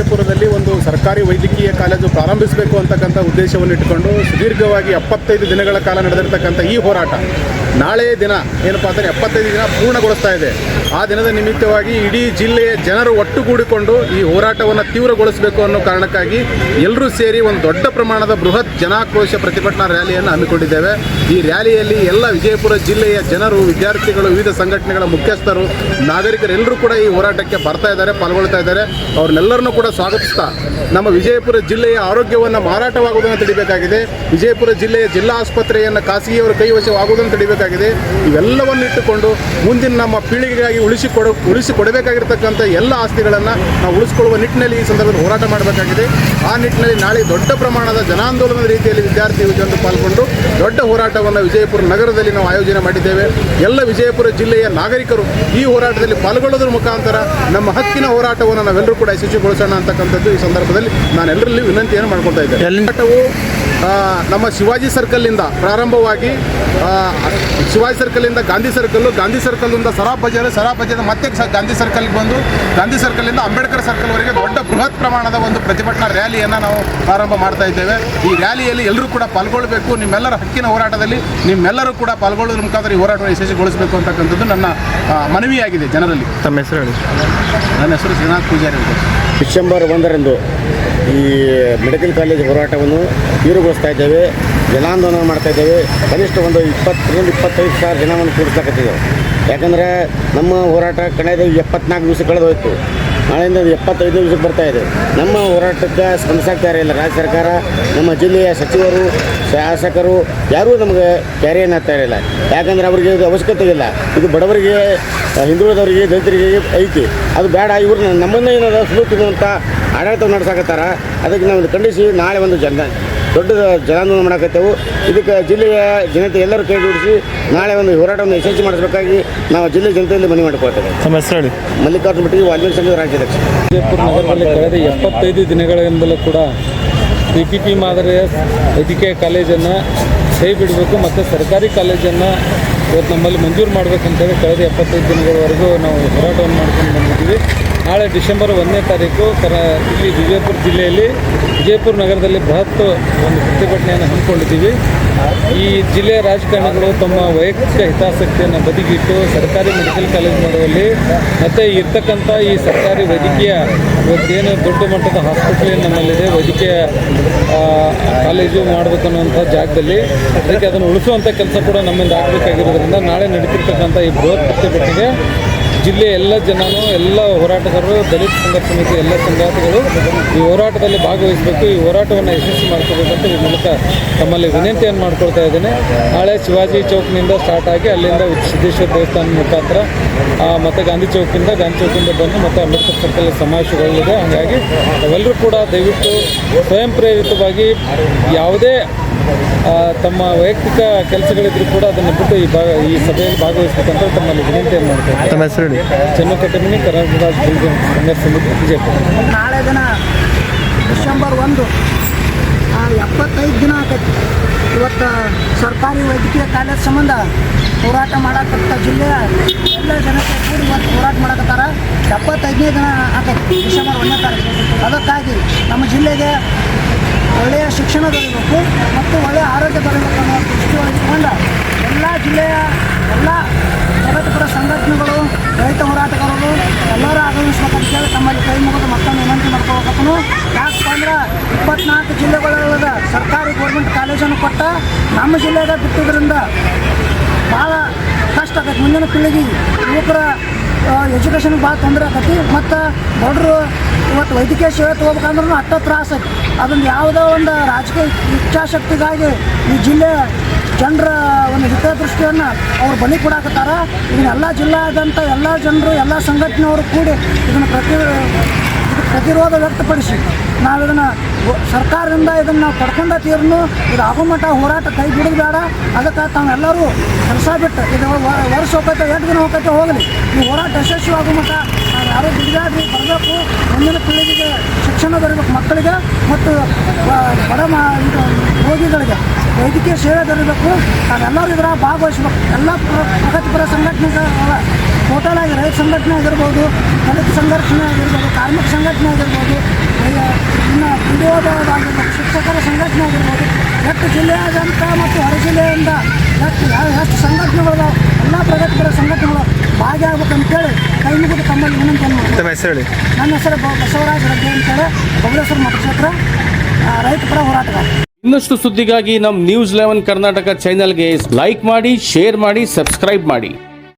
ವಿಜಯಪುರದಲ್ಲಿ ಒಂದು ಸರ್ಕಾರಿ ವೈದ್ಯಕೀಯ ಕಾಲೇಜು ಪ್ರಾರಂಭಿಸಬೇಕು ಅಂತಕ್ಕಂಥ ಉದ್ದೇಶವನ್ನು ಇಟ್ಟುಕೊಂಡು ಸುದೀರ್ಘವಾಗಿ 75 ದಿನಗಳ ಕಾಲ ನಡೆದಿರ್ತಕ್ಕಂಥ ಈ ಹೋರಾಟ ನಾಳೆ ದಿನ ಏನಪ್ಪ ಅಂದರೆ 75 ದಿನ ಪೂರ್ಣಗೊಳಿಸ್ತಾ ಇದೆ. ಆ ದಿನದ ನಿಮಿತ್ತವಾಗಿ ಇಡೀ ಜಿಲ್ಲೆಯ ಜನರು ಒಟ್ಟುಗೂಡಿಕೊಂಡು ಈ ಹೋರಾಟವನ್ನು ತೀವ್ರಗೊಳಿಸಬೇಕು ಅನ್ನೋ ಕಾರಣಕ್ಕಾಗಿ ಎಲ್ಲರೂ ಸೇರಿ ಒಂದು ದೊಡ್ಡ ಪ್ರಮಾಣದ ಬೃಹತ್ ಜನಾಕ್ರೋಶ ಪ್ರತಿಭಟನಾ ರ್ಯಾಲಿಯನ್ನು ಹಮ್ಮಿಕೊಂಡಿದ್ದೇವೆ. ಈ ರ್ಯಾಲಿಯಲ್ಲಿ ಎಲ್ಲ ವಿಜಯಪುರ ಜಿಲ್ಲೆಯ ಜನರು, ವಿದ್ಯಾರ್ಥಿಗಳು, ವಿವಿಧ ಸಂಘಟನೆಗಳ ಮುಖ್ಯಸ್ಥರು, ನಾಗರಿಕರೆಲ್ಲರೂ ಕೂಡ ಈ ಹೋರಾಟಕ್ಕೆ ಬರ್ತಾ ಇದ್ದಾರೆ, ಪಾಲ್ಗೊಳ್ತಾ ಇದ್ದಾರೆ. ಅವ್ರನ್ನೆಲ್ಲರನ್ನೂ ಕೂಡ ಸ್ವಾಗತಿಸ್ತಾ ನಮ್ಮ ವಿಜಯಪುರ ಜಿಲ್ಲೆಯ ಆರೋಗ್ಯವನ್ನು ಮಾರಾಟವಾಗುವುದನ್ನು ತಡಿಬೇಕಾಗಿದೆ. ವಿಜಯಪುರ ಜಿಲ್ಲೆಯ ಜಿಲ್ಲಾ ಆಸ್ಪತ್ರೆಯನ್ನು ಖಾಸಗಿಯವರ ಕೈವಶವಾಗುವುದನ್ನು ತಡಿಬೇಕಾಗಿದೆ. ಇವೆಲ್ಲವನ್ನು ಇಟ್ಟುಕೊಂಡು ಮುಂದಿನ ನಮ್ಮ ಪೀಳಿಗೆಗಾಗಿ ಉಳಿಸಿಕೊಡಬೇಕಾಗಿರ್ತಕ್ಕಂಥ ಎಲ್ಲ ಆಸ್ತಿಗಳನ್ನು ನಾವು ಉಳಿಸಿಕೊಳ್ಳುವ ನಿಟ್ಟಿನಲ್ಲಿ ಈ ಸಂದರ್ಭದಲ್ಲಿ ಹೋರಾಟ ಮಾಡಬೇಕಾಗಿದೆ. ಆ ನಿಟ್ಟಿನಲ್ಲಿ ನಾಳೆ ದೊಡ್ಡ ಪ್ರಮಾಣದ ಜನಾಂದೋಲನದ ರೀತಿಯಲ್ಲಿ ವಿದ್ಯಾರ್ಥಿ ಯುವಜನರು ಪಾಲ್ಗೊಂಡು ದೊಡ್ಡ ಹೋರಾಟವನ್ನು ವಿಜಯಪುರ ನಗರದಲ್ಲಿ ನಾವು ಆಯೋಜನೆ ಮಾಡಿದ್ದೇವೆ. ಎಲ್ಲ ವಿಜಯಪುರ ಜಿಲ್ಲೆಯ ನಾಗರಿಕರು ಈ ಹೋರಾಟದಲ್ಲಿ ಪಾಲ್ಗೊಳ್ಳೋದ್ರ ಮುಖಾಂತರ ನಮ್ಮ ಹಕ್ಕಿನ ಹೋರಾಟವನ್ನು ನಾವೆಲ್ಲರೂ ಕೂಡ ಯಶಸ್ವಿಗೊಳಿಸೋಣ ಅಂತಕ್ಕಂಥದ್ದು ಈ ಸಂದರ್ಭದಲ್ಲಿ ನಾನೆಲ್ಲರಲ್ಲಿ ವಿನಂತಿಯನ್ನು ಮಾಡ್ಕೊಳ್ತಾ ಇದ್ದೇನೆ. ಹೋರಾಟವು ನಮ್ಮ ಶಿವಾಜಿ ಸರ್ಕಲ್ನಿಂದ ಪ್ರಾರಂಭವಾಗಿ ಶಿವಾಜಿ ಸರ್ಕಲಿಂದ ಗಾಂಧಿ ಸರ್ಕಲ್ನಿಂದ ಸರಾಫ್ ಬಜಾರ್ ಮತ್ತೆ ಗಾಂಧಿ ಸರ್ಕಲ್ಗೆ ಬಂದು ಗಾಂಧಿ ಸರ್ಕಲ್ನಿಂದ ಅಂಬೇಡ್ಕರ್ ಸರ್ಕಲ್ವರೆಗೆ ದೊಡ್ಡ ಬೃಹತ್ ಪ್ರಮಾಣದ ಒಂದು ಪ್ರತಿಭಟನಾ ರ್ಯಾಲಿಯನ್ನು ನಾವು ಪ್ರಾರಂಭ ಮಾಡ್ತಾ ಇದ್ದೇವೆ. ಈ ರ್ಯಾಲಿಯಲ್ಲಿ ಎಲ್ಲರೂ ಕೂಡ ಪಾಲ್ಗೊಳ್ಳಬೇಕು. ನಿಮ್ಮೆಲ್ಲರ ಹಕ್ಕಿನ ಹೋರಾಟದಲ್ಲಿ ನಿಮ್ಮೆಲ್ಲರೂ ಕೂಡ ಪಾಲ್ಗೊಳ್ಳೋದ್ರ ಮುಖಾಂತರ ಈ ಹೋರಾಟವನ್ನು ಯಶಸ್ವಿಗೊಳಿಸಬೇಕು ಅಂತಕ್ಕಂಥದ್ದು ನನ್ನ ಮನವಿಯಾಗಿದೆ ಜನರಲ್ಲಿ. ತಮ್ಮ ಹೆಸರು ಹೇಳಿ. ನನ್ನ ಹೆಸರು ಶ್ರೀನಾಥ್ ಪೂಜಾರಿ ಅಂತ. ಡಿಸೆಂಬರ್ 1ರಂದು ಈ ಮೆಡಿಕಲ್ ಕಾಲೇಜ್ ಹೋರಾಟವನ್ನು ತೀವ್ರಗೊಳಿಸ್ತಾ ಇದ್ದೇವೆ. ಜನಾಂದೋಲನ ಮಾಡ್ತಾ ಇದ್ದೇವೆ. ಕನಿಷ್ಠ ಒಂದು 20-25 ಸಾವಿರ ಜನವನ್ನು ಕೂಡಿಸ್ಲಾಕತ್ತಿದ್ದೇವೆ. ಯಾಕಂದರೆ ನಮ್ಮ ಹೋರಾಟ ಕಳೆದ 74 ದಿವಸ ಕಳೆದು ಹೋಯಿತು. ನಾಳೆಯಿಂದ 75 ದಿವಸಕ್ಕೆ ಬರ್ತಾ ಇದೆ. ನಮ್ಮ ಹೋರಾಟಕ್ಕೆ ಸ್ಪಂದಿಸಾಗ್ತಾ ಇಲ್ಲ ರಾಜ್ಯ ಸರ್ಕಾರ, ನಮ್ಮ ಜಿಲ್ಲೆಯ ಸಚಿವರು, ಶಾಸಕರು ಯಾರೂ ನಮಗೆ ಕ್ಯಾರಿಯನ್ನು ಆಗ್ತಾ ಇರಲಿಲ್ಲ. ಯಾಕಂದರೆ ಅವರಿಗೆ ಇದು ಅವಶ್ಯಕತೆ ಇಲ್ಲ. ಇದು ಬಡವರಿಗೆ, ಹಿಂದುಳಿದವರಿಗೆ, ದಲಿತರಿಗೆ ಐತಿ. ಅದು ಬೇಡ. ಇವ್ರು ನಮ್ಮನ್ನೇ ಏನಾದ್ರು ಸುಲುತ್ತಿರುವಂಥ ಆಡಳಿತ ನಡೆಸಾಕತ್ತಾರ. ಅದಕ್ಕೆ ನಾವು ಖಂಡಿಸಿ ನಾಳೆ ಒಂದು ದೊಡ್ಡ ಜನಾಂದೋಲನ ಮಾಡಕತ್ತೇವೆ. ಇದಕ್ಕೆ ಜಿಲ್ಲೆಯ ಜನತೆ ಎಲ್ಲರೂ ಕೈ ಜೋಡಿಸಿ ನಾಳೆ ಒಂದು ಹೋರಾಟವನ್ನು ಯಶಸ್ವಿ ಮಾಡಿಸಬೇಕಾಗಿ ನಾವು ಜಿಲ್ಲೆ ಜನತೆಯಲ್ಲಿ ಮನವಿ ಮಾಡಿಕೊಳ್ತೇವೆ. ತಮ್ಮ ಹೆಸರು ಹೇಳಿ. ಮಲ್ಲಿಕಾರ್ಜುನ ಭಟ್ಟಿ, ವಾಲ್ಮೀಕಿ ಸಂಘದ ರಾಜ್ಯಾಧ್ಯಕ್ಷ. ವಿಜಯಪುರ ನಗರದಲ್ಲಿ ಕಳೆದ 75 ದಿನಗಳಿಂದಲೂ ಕೂಡ PPP ಮಾದರಿಯ ವೈದ್ಯಕೀಯ ಕಾಲೇಜನ್ನು ಕೈ ಬಿಡಬೇಕು ಮತ್ತು ಸರ್ಕಾರಿ ಕಾಲೇಜನ್ನು ಇವತ್ತು ನಮ್ಮಲ್ಲಿ ಮಂಜೂರು ಮಾಡಬೇಕಂತೇಳಿ ಕಳೆದ 75 ದಿನಗಳವರೆಗೂ ನಾವು ಹೋರಾಟವನ್ನು ಮಾಡ್ಕೊಂಡು ಬಂದಿದ್ದೀವಿ. ನಾಳೆ ಡಿಸೆಂಬರ್ 1ನೇ ತಾರೀಕು ಇಲ್ಲಿ ವಿಜಯಪುರ ಜಿಲ್ಲೆಯಲ್ಲಿ ವಿಜಯಪುರ ನಗರದಲ್ಲಿ ಬೃಹತ್ ಒಂದು ಪ್ರತಿಭಟನೆಯನ್ನು ಹಮ್ಮಿಕೊಂಡಿದ್ದೀವಿ. ಈ ಜಿಲ್ಲೆಯ ರಾಜಕಾರಣಿಗಳು ತಮ್ಮ ವೈಯಕ್ತಿಕ ಹಿತಾಸಕ್ತಿಯನ್ನು ಬದಿಗಿಟ್ಟು ಸರ್ಕಾರಿ ಮೆಡಿಕಲ್ ಕಾಲೇಜ್ ಮಾಡುವಲ್ಲಿ ಮತ್ತು ಇರ್ತಕ್ಕಂಥ ಈ ಸರ್ಕಾರಿ ವೈದ್ಯಕೀಯ ಇವತ್ತೇನು ದೊಡ್ಡ ಮಟ್ಟದ ಹಾಸ್ಪಿಟಲ್ ನಮ್ಮಲ್ಲಿದೆ, ವೈದ್ಯಕೀಯ ಕಾಲೇಜು ಮಾಡಬೇಕನ್ನುವಂಥ ಜಾಗದಲ್ಲಿ ಅದಕ್ಕೆ ಅದನ್ನು ಉಳಿಸುವಂಥ ಕೆಲಸ ಕೂಡ ನಮ್ಮಿಂದ ಆಗಬೇಕಾಗಿರೋದ್ರಿಂದ ನಾಳೆ ನಡೀತಿರ್ತಕ್ಕಂಥ ಈ ಬೃಹತ್ ಪ್ರತಿಭಟನೆಗೆ ಜಿಲ್ಲೆಯ ಎಲ್ಲ ಜನರು, ಎಲ್ಲ ಹೋರಾಟಗಾರರು, ದಲಿತ ಸಂಘರ್ಷ ಸಮಿತಿ ಎಲ್ಲ ಸಂಘಾತಿಗಳು ಈ ಹೋರಾಟದಲ್ಲಿ ಭಾಗವಹಿಸಬೇಕು. ಈ ಹೋರಾಟವನ್ನು ಯಶಸ್ವಿ ಮಾಡ್ಕೋಬೇಕಂತ ಈ ಮೂಲಕ ತಮ್ಮಲ್ಲಿ ವಿನಂತಿಯನ್ನು ಮಾಡ್ಕೊಳ್ತಾ ಇದ್ದೇನೆ. ನಾಳೆ ಶಿವಾಜಿ ಚೌಕ್ನಿಂದ ಸ್ಟಾರ್ಟ್ ಆಗಿ ಅಲ್ಲಿಂದ ಸಿದ್ದೇಶ್ವರ ದೇವಸ್ಥಾನ ಮುಖಾಂತರ ಮತ್ತು ಗಾಂಧಿ ಚೌಕಿಂದ ಬಂದು ಮತ್ತು ಅಂಬೇಡ್ಕರ್ ಸರ್ಕಲ್ ಸಮಾವೇಶಗಳಿದೆ. ಹಾಗಾಗಿ ನಾವೆಲ್ಲರೂ ಕೂಡ ದಯವಿಟ್ಟು ಸ್ವಯಂ ಪ್ರೇರಿತವಾಗಿ ಯಾವುದೇ ತಮ್ಮ ವೈಯಕ್ತಿಕ ಕೆಲಸಗಳಿದ್ರೂ ಕೂಡ ಅದನ್ನು ಬಿಟ್ಟು ಈ ಸಭೆಯಲ್ಲಿ ಭಾಗವಹಿಸಬೇಕಂತ ತಮ್ಮಲ್ಲಿ ವಿನಂತಿಯನ್ನು ಮಾಡ್ತಾರೆ. ತಮ್ಮ ಹೆಸರು ಹೇಳಿ. ಚನ್ನಕಟ್ಟಮನಿ, ಕರ್ನಾಟಕ ರಾಜ್ಯ ಸಂಘರ್ಷ ಸಮಿತಿ, ವಿಜಯಪುರ. ನಾಳೆ ದಿನ ಡಿಸೆಂಬರ್ 1 75 ದಿನ ಆಕೈತಿ. ಇವತ್ತು ಸರ್ಕಾರಿ ವೈದ್ಯಕೀಯ ಕಾಲೇಜ್ ಸಂಬಂಧ ಹೋರಾಟ ಮಾಡಕ್ಕಂಥ ಜಿಲ್ಲೆಯ ಎಲ್ಲ ಜನತೆ ಕೂಡಿ ಇವತ್ತು ಹೋರಾಟ ಮಾಡಕತ್ತಾರ. 75ನೇ ದಿನ ಆಕೈತಿ ಡಿಸೆಂಬರ್ 1ನೇ ತಾರೀಕು. ಅದಕ್ಕಾಗಿ ನಮ್ಮ ಜಿಲ್ಲೆಗೆ ಒಳ್ಳೆಯ ಶಿಕ್ಷಣ ದೊರೆಯಬೇಕು ಮತ್ತು ಒಳ್ಳೆಯ ಆರೋಗ್ಯ ದೊರೆಯಬೇಕು ಅನ್ನೋ ದೃಷ್ಟಿಯೊಳಗಿಟ್ಕೊಂಡು ಎಲ್ಲ ಜಿಲ್ಲೆಯ ಎಲ್ಲ ಪ್ರಗತಿಪರ ಸಂಘಟನೆಗಳು, ರೈತ ಹೋರಾಟಗಾರರು ಎಲ್ಲರೂ ಆಗಮಿಸ್ಬೇಕಂತೇಳಿ ತಮ್ಮಲ್ಲಿ ಕೈ ಮುಗಿದು ಮತ್ತೊಂದು ವಿನಂತಿ ಮಾಡ್ಕೋಬೇಕೂ. ಯಾಕಪ್ಪ ಅಂದ್ರೆ 24 ಜಿಲ್ಲೆಗಳೊಳಗ ಸರ್ಕಾರಿ ಗೌರ್ಮೆಂಟ್ ಕಾಲೇಜನ್ನು ಕೊಟ್ಟ ನಮ್ಮ ಜಿಲ್ಲೆಗೆ ಬಿಟ್ಟಿದ್ದರಿಂದ ಭಾಳ ಕಷ್ಟ ಆಗೈತೆ. ಮುಂದಿನ ಪೀಳಿಗೆ ಯುವಕರ ಎಜುಕೇಷನ್ಗೆ ಭಾಳ ತೊಂದರೆ ಆಕೈತಿ. ಮತ್ತು ದೊಡ್ಡರು ಇವತ್ತು ವೈದ್ಯಕೀಯ ಸೇವೆ ತೊಗೋಬೇಕಂದ್ರೂ ಅಷ್ಟ ತ್ರಾಸ ಐತಿ. ಅದನ್ನು ಯಾವುದೋ ಒಂದು ರಾಜಕೀಯ ಇಚ್ಛಾಶಕ್ತಿಗಾಗಿ ಈ ಜಿಲ್ಲೆ ಜನರ ಒಂದು ಹಿತದೃಷ್ಟಿಯನ್ನು ಅವ್ರು ಬಲಿ ಕೊಡಾಕತ್ತಾರ. ಇದನ್ನೆಲ್ಲ ಜಿಲ್ಲಾದ್ಯಂತ ಎಲ್ಲ ಜನರು, ಎಲ್ಲ ಸಂಘಟನೆಯವರು ಕೂಡಿ ಇದನ್ನು ಪ್ರತಿರೋಧ ವ್ಯಕ್ತಪಡಿಸಿ ನಾವು ಇದನ್ನು ಸರ್ಕಾರದಿಂದ ಇದನ್ನು ನಾವು ಪಡ್ಕೊಂಡ ತೀರ್ನು ಇದು ಆಗೋ ಮಟ್ಟ ಹೋರಾಟ ಕೈ ಬಿಡೋದು ಬೇಡ. ಅದಕ್ಕೆ ತಾವೆಲ್ಲರೂ ಕೆಲಸ ಬಿಟ್ಟು ಇದು ವರ್ಷ ಹೋಗ್ತೈತೆ, 2 ದಿನ ಹೋಗ್ತೈತೆ ಹೋಗಲಿ, ಈ ಹೋರಾಟ ಯಶಸ್ವಿ ಆಗೋ ಮಟ್ಟ ನಾವು ಯಾರೂ ಬಿಡಗಾಡಿ ಬರಬೇಕು. ಮುಂದಿನ ಪೀಳಿಗೆಗೆ ಶಿಕ್ಷಣ ದೊರೆಯಬೇಕು, ಮಕ್ಕಳಿಗೆ ಮತ್ತು ಬಡ ರೋಗಿಗಳಿಗೆ ವೈದ್ಯಕೀಯ ಸೇವೆ ದೊರೆಯಬೇಕು. ನಾವೆಲ್ಲರೂ ಇದರ ಭಾಗವಹಿಸ್ಬೇಕು. ಎಲ್ಲ ಪ್ರಗತಿಪರ ಸಂಘಟನೆಗಳ ಟೋಟಲ್ ಆಗಿ ರೈತ ಸಂಘಟನೆ ಆಗಿರ್ಬೋದು, ದಲಿತ ಸಂಘರ್ಷಣೆ ಆಗಿರ್ಬೋದು, ಕಾರ್ಮಿಕ ಸಂಘಟನೆ ಆಗಿರ್ಬೋದು, ಇನ್ನು ವಿಡಿಯೋದಾಗಿರ್ಬೋದು, ಶಿಕ್ಷಕರ ಸಂಘಟನೆ ಆಗಿರ್ಬೋದು, ಎಷ್ಟು ಜಿಲ್ಲೆಯಾದ್ಯಂತ ಮತ್ತು ಹೊರ ಜಿಲ್ಲೆಯಿಂದ ಎಷ್ಟು ಸಂಘಟನೆಗಳು ಎಲ್ಲ ಪ್ರಗತಿಪರ ಸಂಘಟನೆಗಳು ಭಾಗಿಯಾಗಬೇಕಂತೇಳಿ ಕೈ ಮುಗಿದು ತಮ್ಮಲ್ಲಿ ವಿನಂತಿಯನ್ನು ಮಾಡ್ತೀನಿ. ತಮ್ಮ ಹೆಸರು ಹೇಳಿ. ನನ್ನ ಹೆಸರು ಬಸವರಾಜ ರೆಡ್ಡಿ ಅಂತೇಳಿ ಬಬಲೇಶ್ವರ ಮತಕ್ಷೇತ್ರ ರೈತ ಪರ ಹೋರಾಟಗಾರ. ಇನ್ನಷ್ಟು ಸುದ್ದಿಗಾಗಿ ನಮ್ಮ ನ್ಯೂಸ್ 11 ಕರ್ನಾಟಕ ಚಾನೆಲ್ಗೆ ಲೈಕ್ ಮಾಡಿ, ಶೇರ್ ಮಾಡಿ, ಸಬ್ಸ್ಕ್ರೈಬ್ ಮಾಡಿ.